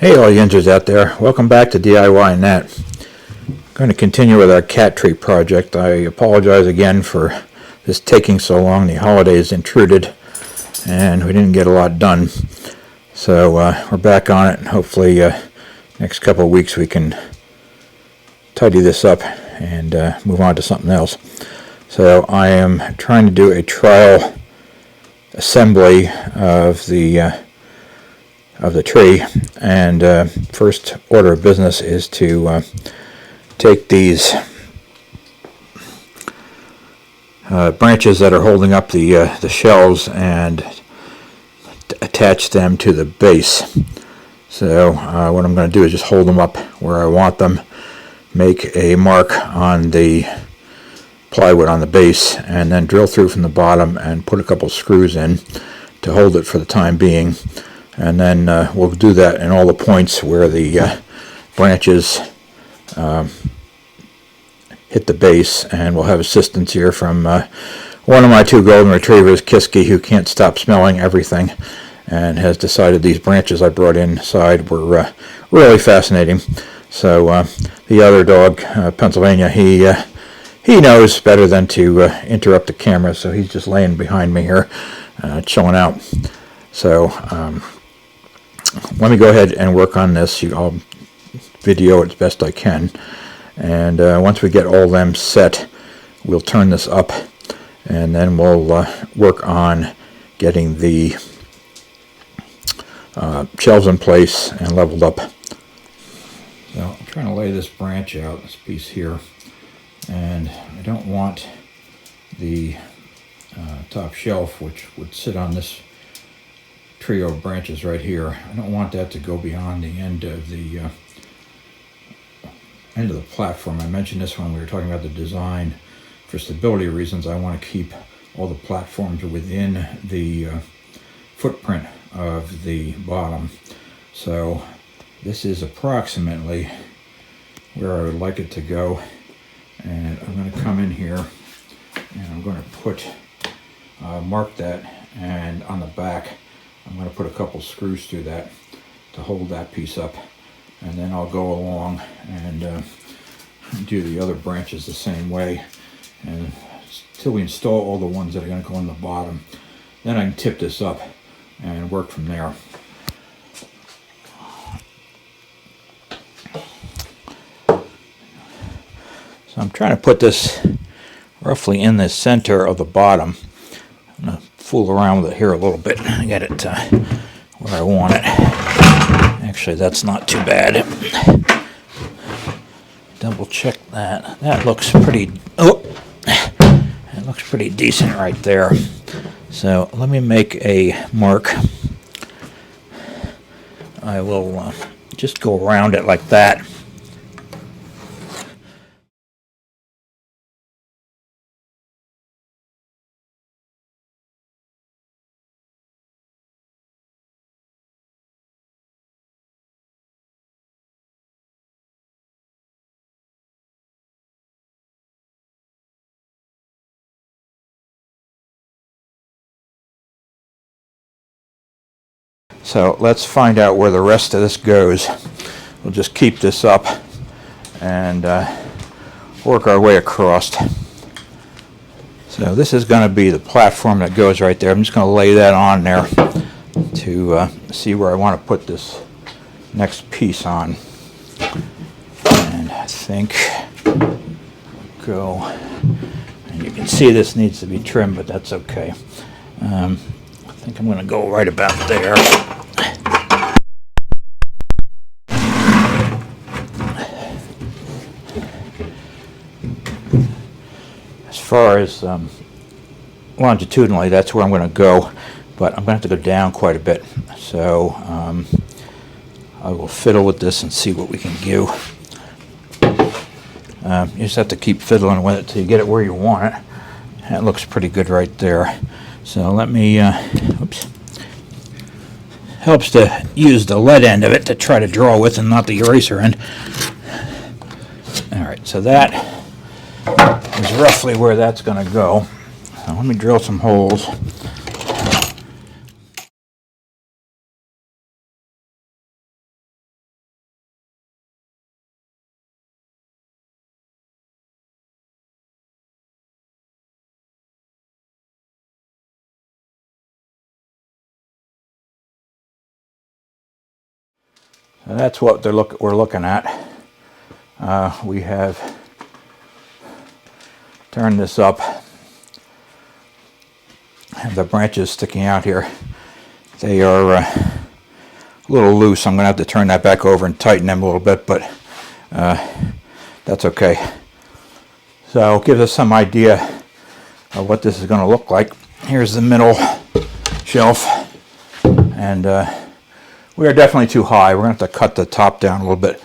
Hey all yinzers out there, welcome back to DIY Net. I'm going to continue with our cat tree project. I apologize again for this taking so long. The holidays intruded and we didn't get a lot done. So we're back on it, and hopefully next couple of weeks we can tidy this up and move on to something else. So I am trying to do a trial assembly of the tree, and first order of business is to take these branches that are holding up the shelves and attach them to the base. So what I'm going to do is just hold them up where I want them, make a mark on the plywood on the base, and then drill through from the bottom and put a couple screws in to hold it for the time being. And then we'll do that in all the points where the branches hit the base, and we'll have assistance here from one of my two golden retrievers, Kiski, who can't stop smelling everything and has decided these branches I brought inside were really fascinating. So the other dog, Pennsylvania, he knows better than to interrupt the camera, so he's just laying behind me here, chilling out. So let me go ahead and work on this. I'll video it as best I can, and once we get all them set, we'll turn this up, and then we'll work on getting the shelves in place and leveled up. So I'm trying to lay this branch out, this piece here, and I don't want the top shelf, which would sit on this trio of branches right here. I don't want that to go beyond the end of the platform. I mentioned this when we were talking about the design. For stability reasons, I want to keep all the platforms within the footprint of the bottom. So this is approximately where I would like it to go, and I'm going to come in here and I'm going to put mark that, and on the back I'm going to put a couple screws through that to hold that piece up, and then I'll go along and do the other branches the same way, and until we install all the ones that are going to go on the bottom. Then I can tip this up and work from there. So I'm trying to put this roughly in the center of the bottom. I'm going to fool around with it here a little bit and get it where I want it. Actually, that's not too bad. Double check that. That looks pretty, it looks pretty decent right there. So let me make a mark. I will just go around it like that. So let's find out where the rest of this goes. We'll just keep this up and work our way across. So this is going to be the platform that goes right there. I'm just going to lay that on there to see where I want to put this next piece on. And I think go, and you can see this needs to be trimmed, but that's okay. I think I'm going to go right about there. As far as longitudinally, that's where I'm going to go, but I'm going to have to go down quite a bit. So I will fiddle with this and see what we can do. You just have to keep fiddling with it till you get it where you want it. That looks pretty good right there. So let me, oops. Helps to use the lead end of it to try to draw with and not the eraser end. Alright, so that is roughly where that's going to go. So let me drill some holes. And that's what we're looking at. We have turned this up, and the branches sticking out here, they are a little loose. I'm going to have to turn that back over and tighten them a little bit, but that's okay. So it gives us some idea of what this is going to look like. Here's the middle shelf, and we are definitely too high. We're going to have to cut the top down a little bit,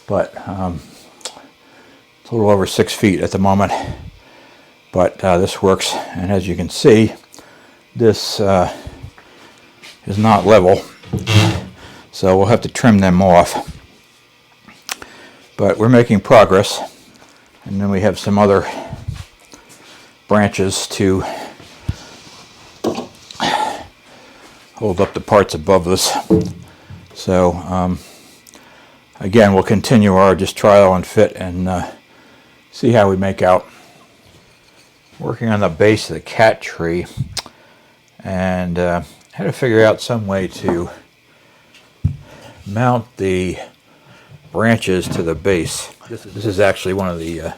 but it's a little over 6 feet at the moment. But this works, and as you can see, this is not level, so we'll have to trim them off. But we're making progress, and then we have some other branches to hold up the parts above this. So again, we'll continue our just trial and fit and see how we make out. Working on the base of the cat tree, and had to figure out some way to mount the branches to the base. This is actually one of the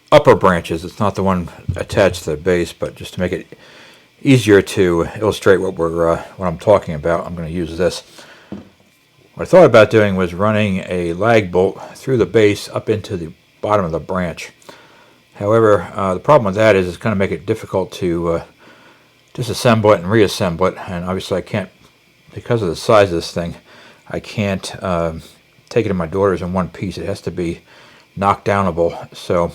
upper branches. It's not the one attached to the base, but just to make it easier to illustrate what I'm talking about, I'm going to use this. What I thought about doing was running a lag bolt through the base up into the bottom of the branch. However, the problem with that is it's going to make it difficult to disassemble it and reassemble it, and obviously I can't, because of the size of this thing, I can't take it to my daughter's in one piece. It has to be knock downable. So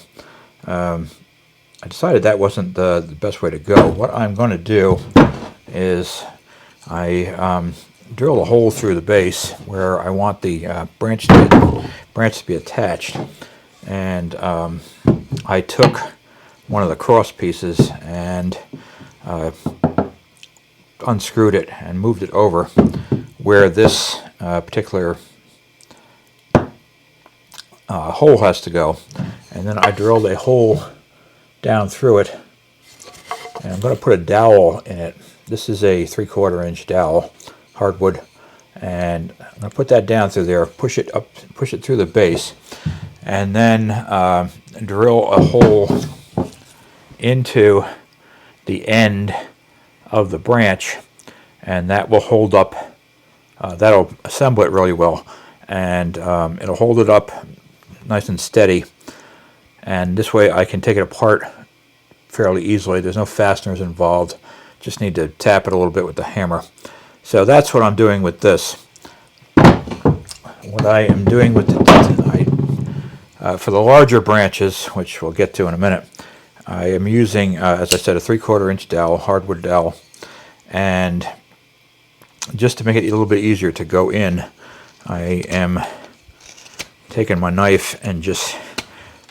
I decided that wasn't the best way to go. What I'm going to do is I drill a hole through the base where I want the branch to be attached, and I took one of the cross pieces and unscrewed it and moved it over where this particular hole has to go, and then I drilled a hole down through it, and I'm going to put a dowel in it. This is a 3/4 inch dowel, hardwood, and I'm going to put that down through there, push it up, push it through the base, and then drill a hole into the end of the branch, and that will hold up, that'll assemble it really well, and it'll hold it up nice and steady, and this way I can take it apart fairly easily. There's no fasteners involved, just need to tap it a little bit with the hammer. So that's what I'm doing with this. What I am doing with it for the larger branches, which we'll get to in a minute, I am using, as I said, a 3/4 inch dowel, hardwood dowel, and just to make it a little bit easier to go in, I am taking my knife and just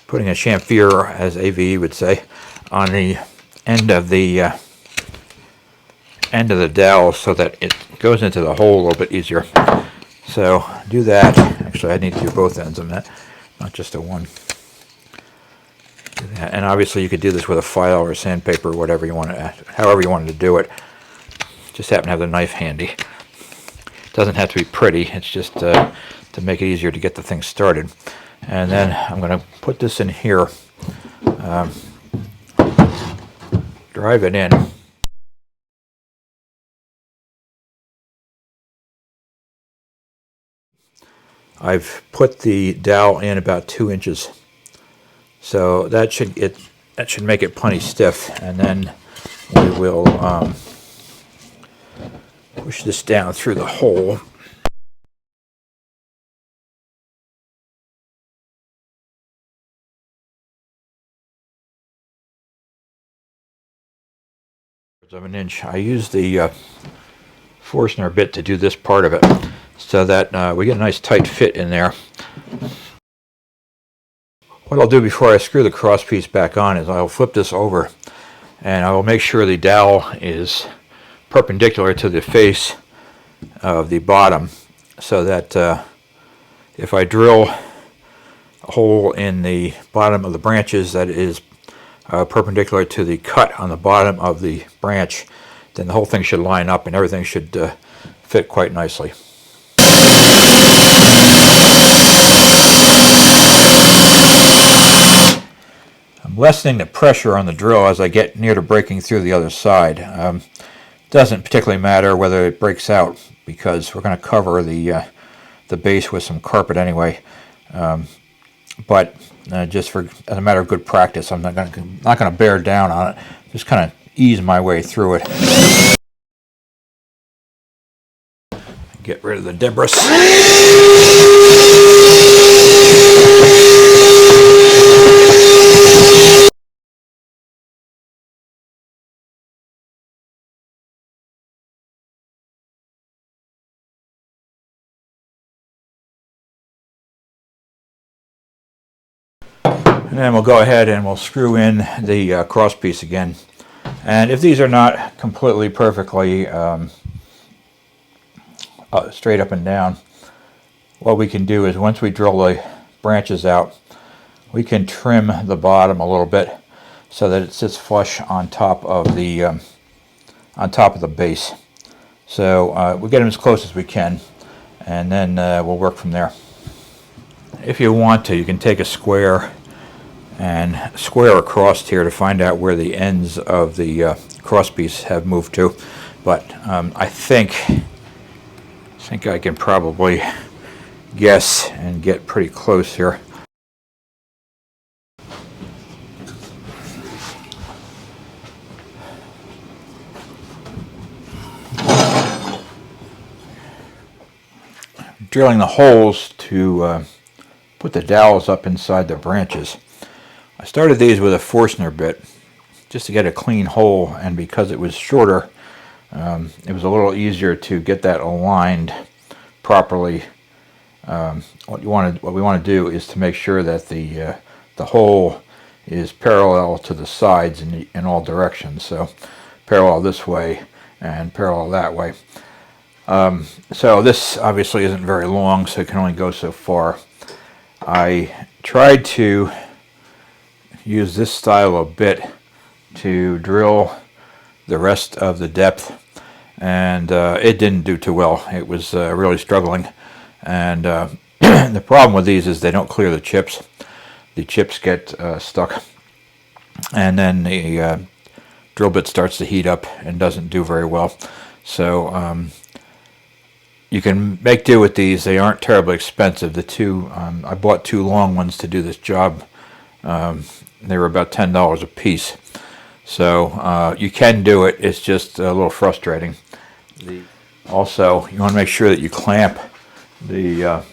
putting a chamfer, as AVE would say, on the end of the dowel so that it goes into the hole a little bit easier. So do that. Actually, I need to do both ends of that, not just the one. And obviously you could do this with a file or sandpaper or whatever you want to, however you wanted to do it. Just happen to have the knife handy. It doesn't have to be pretty, it's just to make it easier to get the thing started. And then I'm going to put this in here, drive it in. I've put the dowel in about 2 inches, so that should make it plenty stiff, and then we will push this down through the hole. Of an inch. I use the Forstner bit to do this part of it, so that we get a nice tight fit in there. What I'll do before I screw the cross piece back on is I'll flip this over, and I will make sure the dowel is perpendicular to the face of the bottom, so that if I drill a hole in the bottom of the branches that is perpendicular to the cut on the bottom of the branch, then the whole thing should line up and everything should fit quite nicely. I'm lessening the pressure on the drill as I get near to breaking through the other side. Doesn't particularly matter whether it breaks out because we're going to cover the base with some carpet anyway. But just for as a matter of good practice, I'm not going to bear down on it. Just kind of ease my way through it. Get rid of the debris. And then we'll go ahead and we'll screw in the cross piece again. And if these are not completely perfectly straight up and down, what we can do is once we drill the branches out, we can trim the bottom a little bit so that it sits flush on top of the base. So we'll get them as close as we can, and then we'll work from there. If you want to, you can take a square and square across here to find out where the ends of the cross piece have moved to. But I think I can probably guess and get pretty close here. Drilling the holes to put the dowels up inside the branches. I started these with a Forstner bit just to get a clean hole, and because it was shorter, it was a little easier to get that aligned properly. What we want to do is to make sure that the hole is parallel to the sides in all directions. So parallel this way and parallel that way. So this obviously isn't very long, so it can only go so far. I tried to use this style of bit to drill the rest of the depth, and it didn't do too well. It was really struggling, and the problem with these is they don't clear the chips. The chips get stuck, and then the drill bit starts to heat up and doesn't do very well. So you can make do with these. They aren't terribly expensive. The two, I bought two long ones to do this job. They were about $10 a piece. So you can do it. It's just a little frustrating. Also, you want to make sure that you clamp the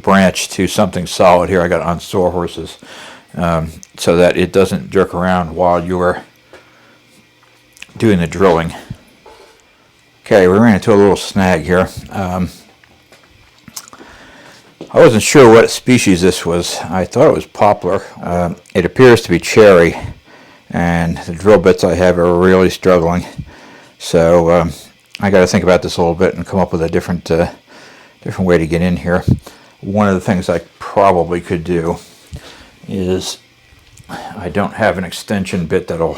branch to something solid. Here I got on sawhorses, so that it doesn't jerk around while you're doing the drilling. Okay, we ran into a little snag here. I wasn't sure what species this was. I thought it was poplar. It appears to be cherry, and the drill bits I have are really struggling. So I got to think about this a little bit and come up with a different way to get in here. One of the things I probably could do is I don't have an extension bit that'll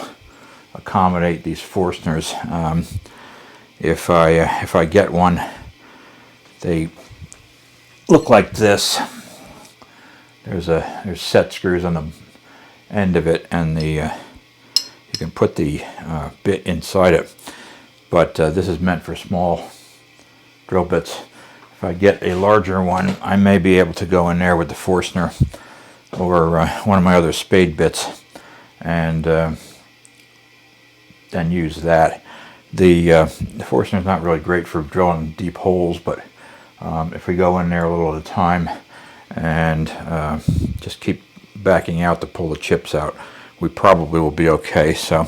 accommodate these Forstners. If I get one, they look like this. There's set screws on the end of it, and you can put the bit inside it. But this is meant for small drill bits. If I get a larger one, I may be able to go in there with the Forstner or one of my other spade bits, and then use that. The Forstner is not really great for drilling deep holes, but if we go in there a little at a time and just keep backing out to pull the chips out, we probably will be okay. So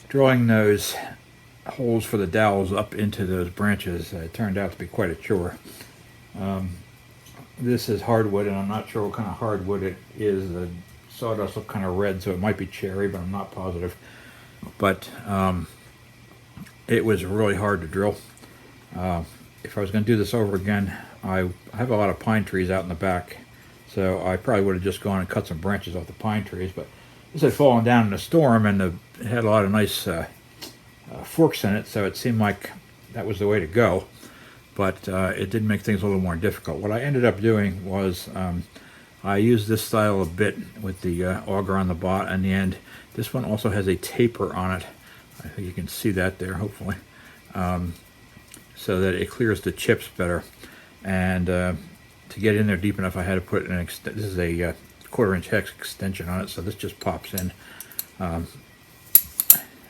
drilling those holes for the dowels up into those branches turned out to be quite a chore. This is hardwood, and I'm not sure what kind of hardwood it is. The sawdust looked kind of red, so it might be cherry, but I'm not positive. But it was really hard to drill. If I was going to do this over again, I have a lot of pine trees out in the back, so I probably would have just gone and cut some branches off the pine trees. But this had fallen down in a storm, and it had a lot of nice forks in it, so it seemed like that was the way to go. But it did make things a little more difficult. What I ended up doing was I use this style a bit with the auger on the bottom and the end. This one also has a taper on it. I think you can see that there, hopefully, so that it clears the chips better. And to get in there deep enough, I had to put this is a 1/4-inch hex extension on it, so this just pops in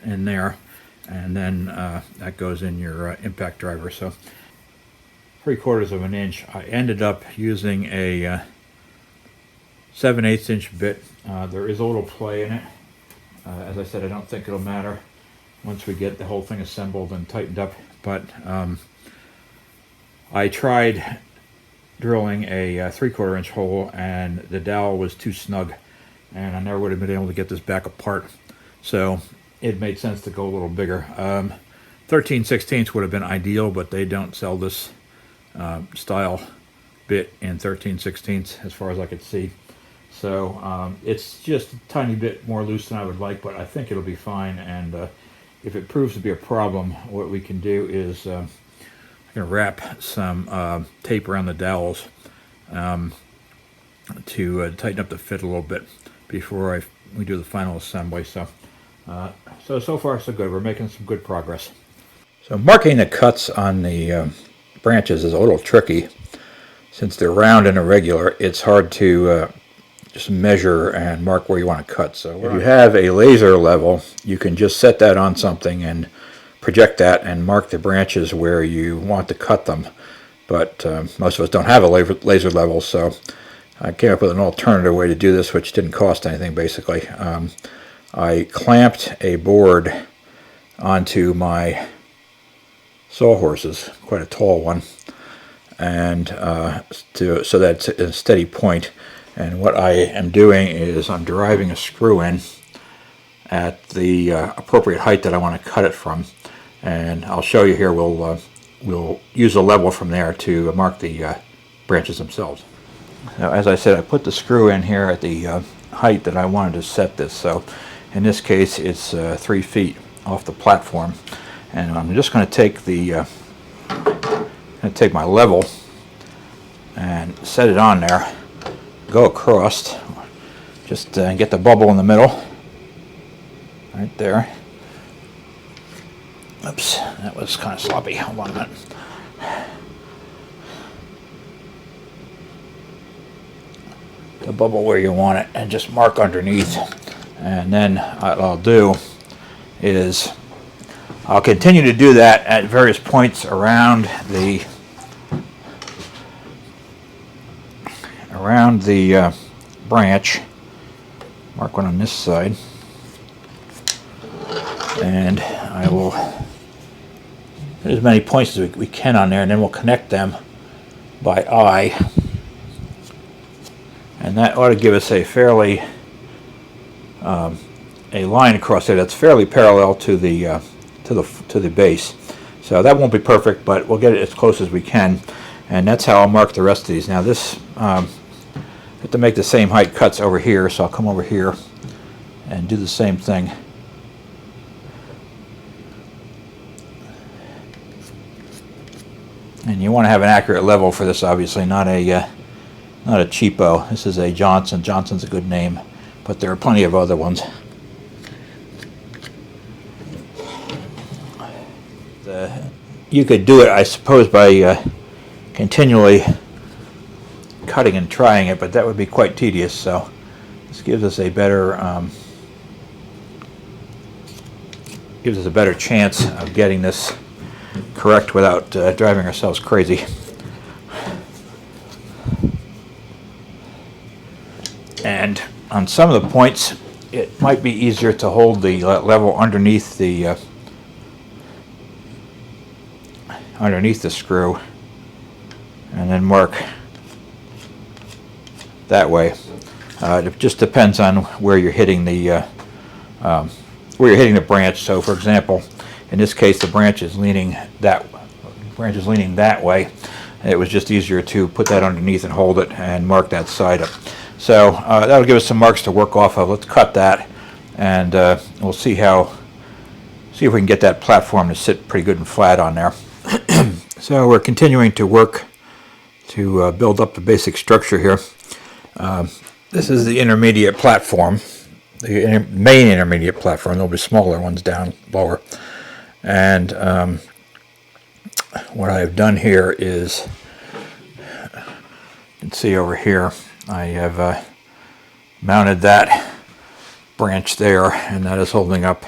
there, and then that goes in your impact driver. So 3/4 of an inch. I ended up using a 7/8 inch bit. There is a little play in it. As I said, I don't think it'll matter once we get the whole thing assembled and tightened up, but I tried drilling a 3/4 inch hole, and the dowel was too snug, and I never would have been able to get this back apart. So it made sense to go a little bigger. 13/16 would have been ideal, but they don't sell this style bit in 13/16 as far as I could see. So it's just a tiny bit more loose than I would like, but I think it'll be fine. And if it proves to be a problem, what we can do is I'm going to wrap some tape around the dowels to tighten up the fit a little bit before we do the final assembly. So far so good. We're making some good progress. So marking the cuts on the branches is a little tricky. Since they're round and irregular, it's hard to just measure and mark where you want to cut. So if you have a laser level, you can just set that on something and project that and mark the branches where you want to cut them. But most of us don't have a laser level, so I came up with an alternative way to do this, which didn't cost anything basically. I clamped a board onto my sawhorses, quite a tall one, and so that's a steady point. And what I am doing is I'm driving a screw in at the appropriate height that I want to cut it from, and I'll show you here. We'll use a level from there to mark the branches themselves. Now, as I said, I put the screw in here at the height that I wanted to set this. So in this case, it's 3 feet off the platform, and I'm just going to take my level and set it on there. Go across, just get the bubble in the middle, right there. Oops, that was kind of sloppy. Hold on a minute. The bubble where you want it, and just mark underneath. And then what I'll do is I'll continue to do that at various points around the branch. Mark one on this side, and I will put as many points as we can on there, and then we'll connect them by eye, and that ought to give us a fairly a line across there that's fairly parallel to the base. So that won't be perfect, but we'll get it as close as we can, and that's how I'll mark the rest of these. Now this I have to make the same height cuts over here, so I'll come over here and do the same thing. And you want to have an accurate level for this, obviously, not a cheapo. This is a Johnson. Johnson's a good name, but there are plenty of other ones. You could do it, I suppose, by continually cutting and trying it, but that would be quite tedious. So this gives us a better chance of getting this correct without driving ourselves crazy. And on some of the points, it might be easier to hold the level underneath the screw, and then mark that way. It just depends on where you're hitting the branch. So, for example, in this case, the branch is leaning that way. It was just easier to put that underneath and hold it and mark that side up. So that'll give us some marks to work off of. Let's cut that, and we'll see if we can get that platform to sit pretty good and flat on there. So we're continuing to work to build up the basic structure here. This is the intermediate platform, the main intermediate platform. There'll be smaller ones down lower. And what I've done here is, you can see over here, I have mounted that branch there, and that is holding up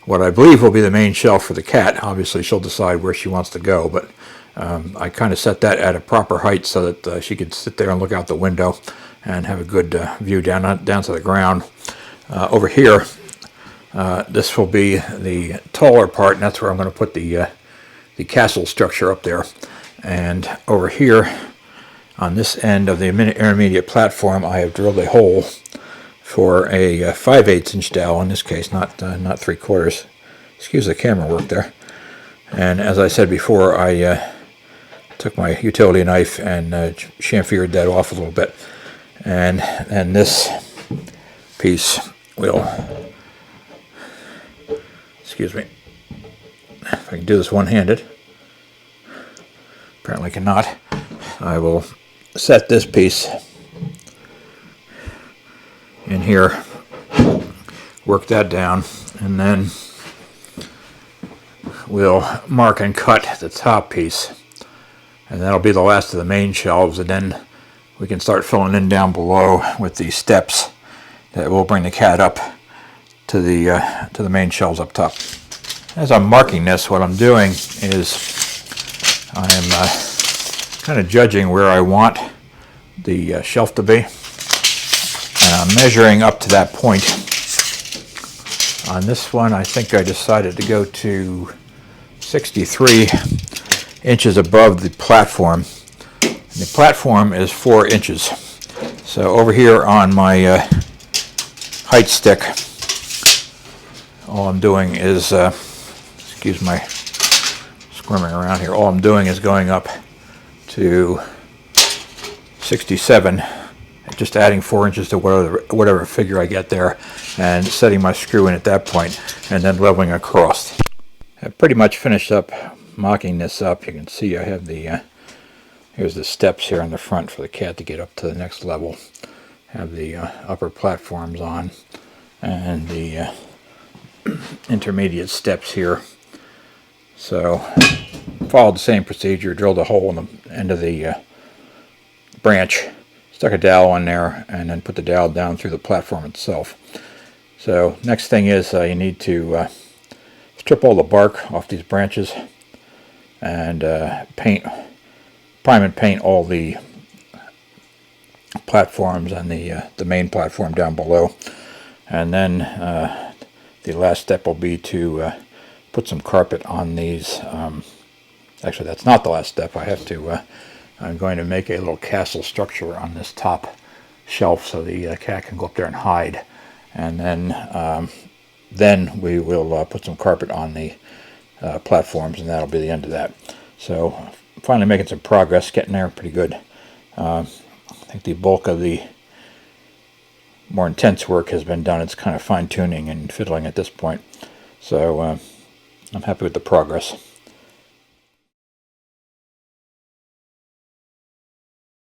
what I believe will be the main shelf for the cat. Obviously she'll decide where she wants to go, but I kind of set that at a proper height so that she could sit there and look out the window and have a good view down to the ground. Over here, this will be the taller part, and that's where I'm going to put the castle structure up there. And over here, on this end of the intermediate platform, I have drilled a hole for a 5/8 inch dowel, in this case, not 3/4. Excuse the camera work there. And as I said before, I took my utility knife and chamfered that off a little bit. And this piece will, excuse me, if I can do this one-handed, apparently cannot, I will set this piece in here, work that down, and then we'll mark and cut the top piece, and that'll be the last of the main shelves, and then we can start filling in down below with these steps that will bring the cat up to the main shelves up top. As I'm marking this, what I'm doing is I'm kind of judging where I want the shelf to be, and I'm measuring up to that point. On this one, I think I decided to go to 63 inches above the platform. The platform is 4 inches. So over here on my height stick, all I'm doing is, excuse my squirming around here, all I'm doing is going up to 67, just adding 4 inches to whatever figure I get there, and setting my screw in at that point, and then leveling across. I've pretty much finished up mocking this up. You can see I have the here's the steps here on the front for the cat to get up to the next level. Have the upper platforms on, and the intermediate steps here. So followed the same procedure, drilled a hole in the end of the branch, stuck a dowel in there, and then put the dowel down through the platform itself. So next thing is you need to strip all the bark off these branches and prime and paint all the platforms and the main platform down below. And then the last step will be to put some carpet on these. Actually, that's not the last step. I'm going to make a little castle structure on this top shelf so the cat can go up there and hide. And then we will put some carpet on the platforms, and that'll be the end of that. So finally making some progress, getting there pretty good. I think the bulk of the more intense work has been done. It's kind of fine-tuning and fiddling at this point. So I'm happy with the progress.